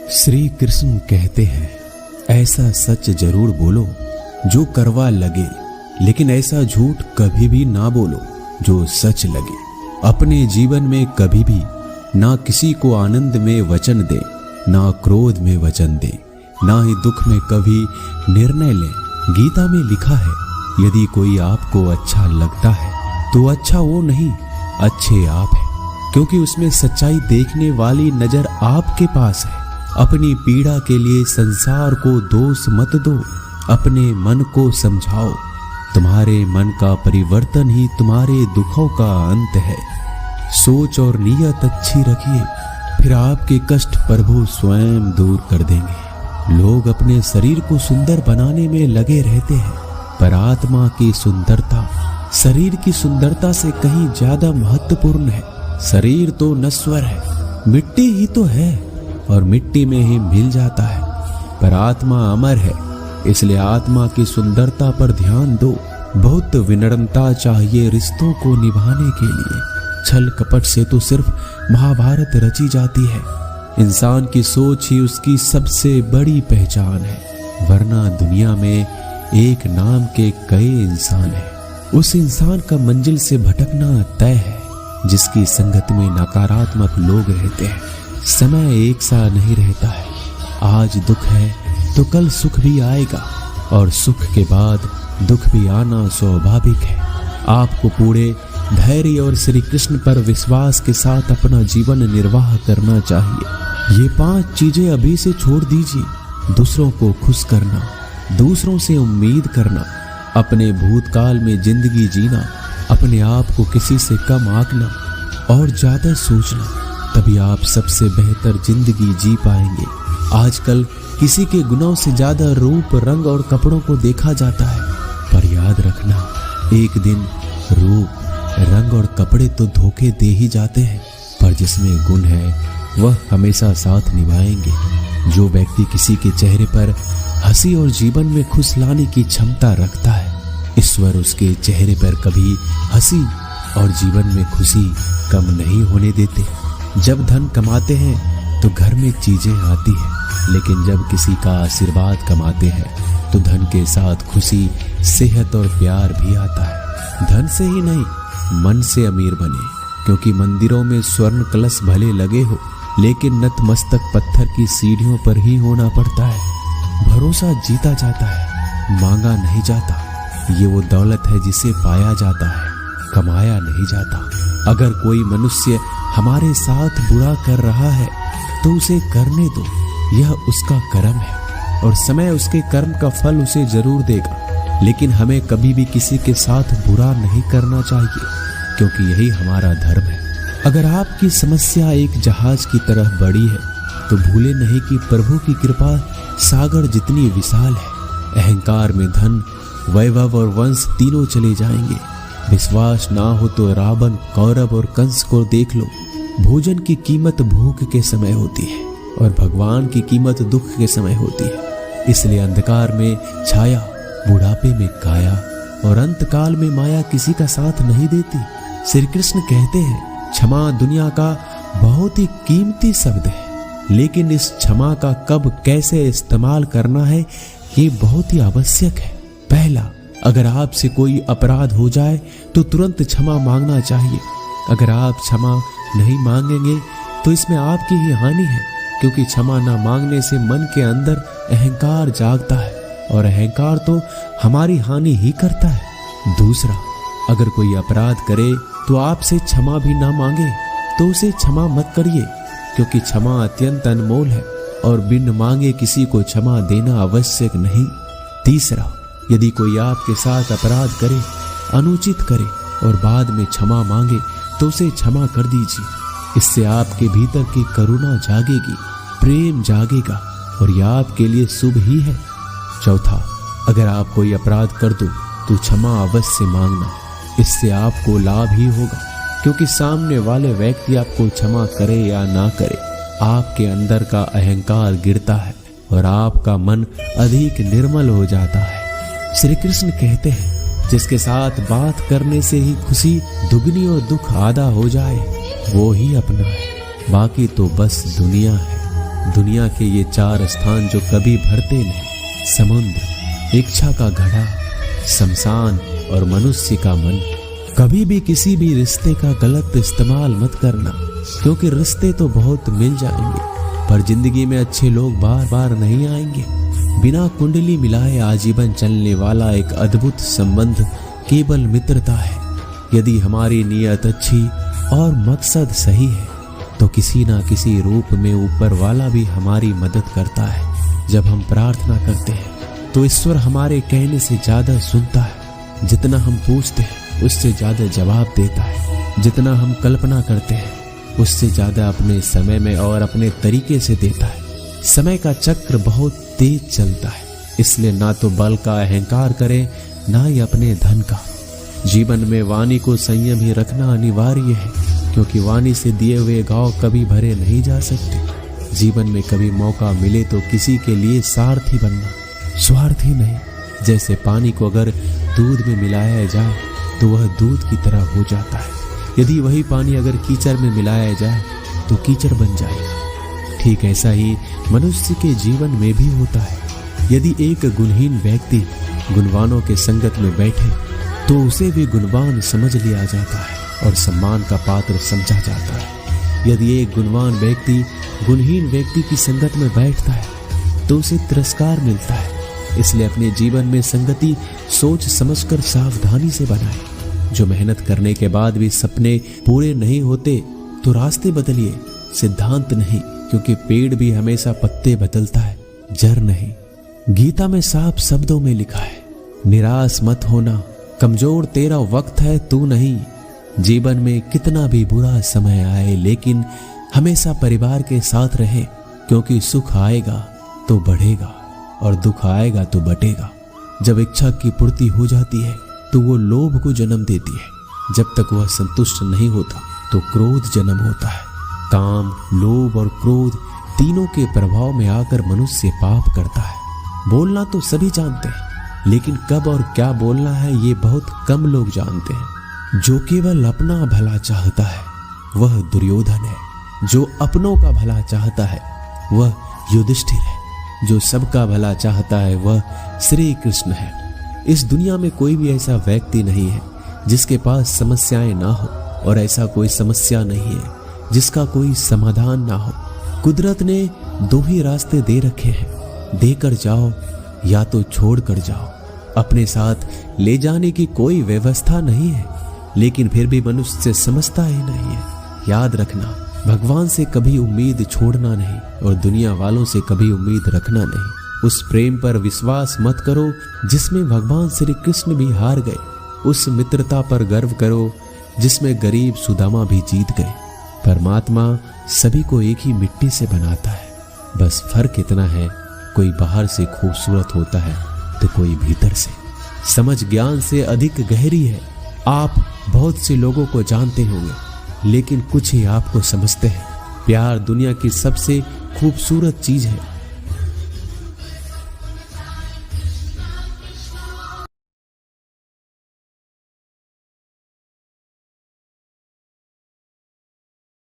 श्री कृष्ण कहते हैं, ऐसा सच जरूर बोलो जो करवा लगे, लेकिन ऐसा झूठ कभी भी ना बोलो जो सच लगे। अपने जीवन में कभी भी ना किसी को आनंद में वचन दे, ना क्रोध में वचन दे, ना ही दुख में कभी निर्णय ले। गीता में लिखा है, यदि कोई आपको अच्छा लगता है तो अच्छा वो नहीं, अच्छे आप हैं, क्योंकि उसमें सच्चाई देखने वाली नजर आपके पास है। अपनी पीड़ा के लिए संसार को दोष मत दो, अपने मन को समझाओ। तुम्हारे मन का परिवर्तन ही तुम्हारे दुखों का अंत है। सोच और नीयत अच्छी रखिए, फिर आपके कष्ट प्रभु स्वयं दूर कर देंगे। लोग अपने शरीर को सुंदर बनाने में लगे रहते हैं, पर आत्मा की सुंदरता शरीर की सुंदरता से कहीं ज्यादा महत्वपूर्ण है। शरीर तो नश्वर है, मिट्टी ही तो है और मिट्टी में ही मिल जाता है, पर आत्मा अमर है, इसलिए आत्मा की सुंदरता पर ध्यान दो। बहुत विनम्रता चाहिए रिश्तों को निभाने के लिए। छल कपट से तो सिर्फ महाभारत रची जाती है। इंसान की सोच ही उसकी सबसे बड़ी पहचान है, वरना दुनिया में एक नाम के कई इंसान हैं। उस इंसान का मंजिल से भटकना तय है जिसकी संगत में नकारात्मक लोग रहते हैं। समय एक सा नहीं रहता है, आज दुख है तो कल सुख भी आएगा, और सुख के बाद दुख भी आना स्वाभाविक है। आपको पूरे धैर्य और श्री कृष्ण पर विश्वास के साथ अपना जीवन निर्वाह करना चाहिए। ये 5 चीजें अभी से छोड़ दीजिए। दूसरों को खुश करना, दूसरों से उम्मीद करना, अपने भूतकाल में जिंदगी जीना, अपने आप को किसी से कम आंकना और ज्यादा सोचना, तभी आप सबसे बेहतर जिंदगी जी पाएंगे। आजकल किसी के गुनाहों से ज्यादा रूप, रंग और कपड़ों को देखा जाता है, पर याद रखना, एक दिन रूप, रंग और कपड़े तो धोखे दे ही जाते हैं, पर जिसमें गुण है वह हमेशा साथ निभाएंगे। जो व्यक्ति किसी के चेहरे पर हंसी और जीवन में खुश लाने की क्षमता रखता है, ईश्वर उसके चेहरे पर कभी हंसी और जीवन में खुशी कम नहीं होने देते। जब धन कमाते हैं तो घर में चीजें आती हैं, लेकिन जब किसी का आशीर्वाद कमाते हैं तो धन के साथ खुशी, सेहत और प्यार भी आता है। धन से ही नहीं, मन से अमीर बने, क्योंकि मंदिरों में स्वर्ण कलश भले लगे हो, लेकिन नतमस्तक पत्थर की सीढ़ियों पर ही होना पड़ता है। भरोसा जीता जाता है, मांगा नहीं जाता। ये वो दौलत है जिसे पाया जाता है, कमाया नहीं जाता। अगर कोई मनुष्य हमारे साथ बुरा कर रहा है तो उसे करने दो, यह उसका कर्म है और समय उसके कर्म का फल उसे जरूर देगा। लेकिन हमें कभी भी किसी के साथ बुरा नहीं करना चाहिए, क्योंकि यही हमारा धर्म है। अगर आपकी समस्या एक जहाज की तरह बड़ी है तो भूले नहीं कि प्रभु की कृपा सागर जितनी विशाल है। अहंकार में धन, वैभव और वंश तीनों चले जाएंगे। विश्वास ना हो तो रावण, कौरव और कंस को देख लो। भोजन की कीमत भूख के समय होती है और भगवान की कीमत दुख के समय होती है। इसलिए अंधकार में छाया, बुढ़ापे में काया और अंतकाल में माया किसी का साथ नहीं देती। श्री कृष्ण कहते हैं, क्षमा दुनिया का बहुत ही कीमती शब्द है, लेकिन इस क्षमा का कब कैसे इस्तेमाल करना है ये बहुत ही आवश्यक है। पहला, अगर आपसे कोई अपराध हो जाए तो तुरंत क्षमा मांगना चाहिए। अगर आप क्षमा नहीं मांगेंगे तो इसमें आपकी ही हानि है, क्योंकि क्षमा ना मांगने से मन के अंदर अहंकार जागता है और अहंकार तो हमारी हानि ही करता है। दूसरा, अगर कोई अपराध करे तो आपसे क्षमा भी ना मांगे तो उसे क्षमा मत करिए, क्योंकि क्षमा अत्यंत अनमोल है और बिन मांगे किसी को क्षमा देना आवश्यक नहीं। तीसरा, यदि कोई आपके साथ अपराध करे, अनुचित करे और बाद में क्षमा मांगे तो उसे क्षमा कर दीजिए। इससे आपके भीतर की करुणा जागेगी, प्रेम जागेगा और यह आपके लिए शुभ ही है। चौथा, अगर आप कोई अपराध कर दो तो क्षमा अवश्य मांगना, इससे आपको लाभ ही होगा, क्योंकि सामने वाले व्यक्ति आपको क्षमा करे या ना करे, आपके अंदर का अहंकार गिरता है और आपका मन अधिक निर्मल हो जाता है। श्री कृष्ण कहते हैं, जिसके साथ बात करने से ही खुशी दुगनी और दुख आधा हो जाए वो ही अपना है, बाकी तो बस दुनिया है। दुनिया के ये 4 स्थान जो कभी भरते नहीं, समुद्र, इच्छा का घड़ा, शमशान और मनुष्य का मन। कभी भी किसी भी रिश्ते का गलत इस्तेमाल मत करना, क्योंकि रिश्ते तो बहुत मिल जाएंगे, पर जिंदगी में अच्छे लोग बार बार नहीं आएंगे। बिना कुंडली मिलाए आजीवन चलने वाला एक अद्भुत संबंध केवल मित्रता है। यदि हमारी नीयत अच्छी और मकसद सही है तो किसी ना किसी रूप में ऊपर वाला भी हमारी मदद करता है। जब हम प्रार्थना करते हैं तो ईश्वर हमारे कहने से ज्यादा सुनता है। जितना हम पूछते हैं उससे ज्यादा जवाब देता है। जितना हम कल्पना करते हैं उससे ज्यादा अपने समय में और अपने तरीके से देता है। समय का चक्र बहुत तेज चलता है, इसलिए ना तो बल का अहंकार करें ना ही अपने धन का। जीवन में वाणी को संयम ही रखना अनिवार्य है, क्योंकि वाणी से दिए हुए घाव कभी भरे नहीं जा सकते। जीवन में कभी मौका मिले तो किसी के लिए सारथी बनना, स्वार्थी नहीं। जैसे पानी को अगर दूध में मिलाया जाए तो वह दूध की तरह हो जाता है, यदि वही पानी अगर कीचड़ में मिलाया जाए तो कीचड़ बन जाएगा। ठीक ऐसा ही मनुष्य के जीवन में भी होता है। यदि एक गुणहीन व्यक्ति गुणवानों के संगत में बैठे तो उसे भी गुणवान समझ लिया जाता है और सम्मान का पात्र समझा जाता है। यदि एक गुणवान व्यक्ति गुणहीन व्यक्ति की संगत में बैठता है तो उसे तिरस्कार मिलता है। इसलिए अपने जीवन में संगति सोच समझकर सावधानी से बनाए। जो मेहनत करने के बाद भी सपने पूरे नहीं होते तो रास्ते बदलिए, सिद्धांत नहीं, क्योंकि पेड़ भी हमेशा पत्ते बदलता है, जड़ नहीं। गीता में साफ शब्दों में लिखा है, निराश मत होना, कमजोर तेरा वक्त है तू नहीं। जीवन में कितना भी बुरा समय आए लेकिन हमेशा परिवार के साथ रहे, क्योंकि सुख आएगा तो बढ़ेगा और दुख आएगा तो बटेगा। जब इच्छा की पूर्ति हो जाती है तो वो लोभ को जन्म देती है। जब तक वह संतुष्ट नहीं होता तो क्रोध जन्म होता है। काम, लोभ और क्रोध तीनों के प्रभाव में आकर मनुष्य पाप करता है। बोलना तो सभी जानते हैं, लेकिन कब और क्या बोलना है ये बहुत कम लोग जानते हैं। जो केवल अपना भला चाहता है वह दुर्योधन है। जो अपनों का भला चाहता है वह युधिष्ठिर है। जो सबका भला चाहता है वह श्री कृष्ण है। इस दुनिया में कोई भी ऐसा व्यक्ति नहीं है जिसके पास समस्याएं ना हो, और ऐसा कोई समस्या नहीं है जिसका कोई समाधान ना हो। कुदरत ने 2 ही रास्ते दे रखे हैं, देकर जाओ या तो छोड़ कर जाओ। अपने साथ ले जाने की कोई व्यवस्था नहीं है, लेकिन फिर भी मनुष्य समझता ही नहीं है। याद रखना, भगवान से कभी उम्मीद छोड़ना नहीं और दुनिया वालों से कभी उम्मीद रखना नहीं। उस प्रेम पर विश्वास मत करो जिसमें भगवान श्री कृष्ण भी हार गए। उस मित्रता पर गर्व करो जिसमें गरीब सुदामा भी जीत गए। परमात्मा सभी को एक ही मिट्टी से बनाता है, बस फर्क इतना है, कोई बाहर से खूबसूरत होता है तो कोई भीतर से। समझ ज्ञान से अधिक गहरी है। आप बहुत से लोगों को जानते होंगे, लेकिन कुछ ही आपको समझते हैं। प्यार दुनिया की सबसे खूबसूरत चीज है।